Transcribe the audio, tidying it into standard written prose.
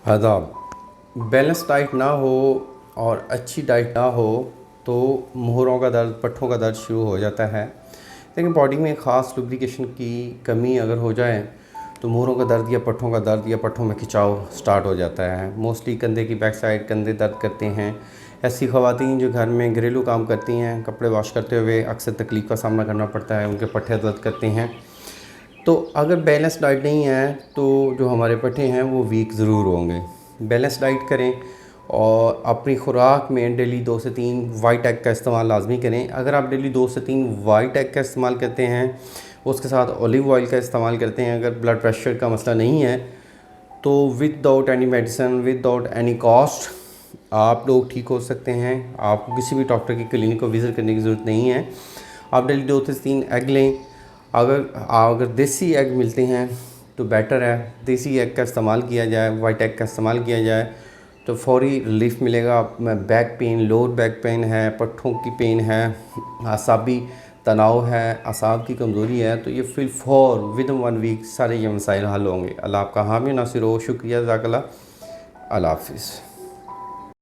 आदाब। Balance diet ना हो और अच्छी डाइट ना हो तो मोहरों का दर्द, पट्ठों का दर्द शुरू हो जाता है। लेकिन बॉडी में ख़ास लुब्रिकेशन की कमी अगर हो जाए तो मोहरों का दर्द या पट्ठों का दर्द या पट्ठों में खिंचाव स्टार्ट हो जाता है। मोस्टली कंधे की बैक साइड कंधे दर्द करते हैं। ऐसी ख़वातीन जो घर में घरेलू काम करती हैं, कपड़े वॉश करते हुए अक्सर तकलीफ़ का सामना करना पड़ता है, उनके पट्ठे दर्द करते हैं। तो अगर बैलेंस डाइट नहीं है तो जो हमारे पट्ठे हैं वो वीक ज़रूर होंगे। बैलेंस डाइट करें और अपनी ख़ुराक में डेली 2 से 3 वाइट एग का इस्तेमाल लाजमी करें। अगर आप डेली 2 से 3 वाइट एग का इस्तेमाल करते हैं, उसके साथ ऑलिव ऑयल का इस्तेमाल करते हैं, अगर ब्लड प्रेशर का मसला नहीं है तो without any medicine, without any cost आप लोग ठीक हो सकते हैं। आपको किसी भी डॉक्टर की क्लिनिक को विज़िट करने की ज़रूरत नहीं है। आप डेली 2 से 3 एग लें। अगर देसी एग मिलते हैं तो बेटर है, देसी एग का इस्तेमाल किया जाए, वाइट एग का इस्तेमाल किया जाए तो फ़ौरी रिलीफ मिलेगा। Back pain, lower back pain है, पट्ठों की पेन है, आसाबी तनाव है, असाब की कमज़ोरी है, तो ये विद इन 1 वीक सारे ये मसाइल हल होंगे। अल्लाह आपका हामी नासिर हो। शुक्रिया, जज़ाकल्लाह। अल्लाह हाफ़िज़।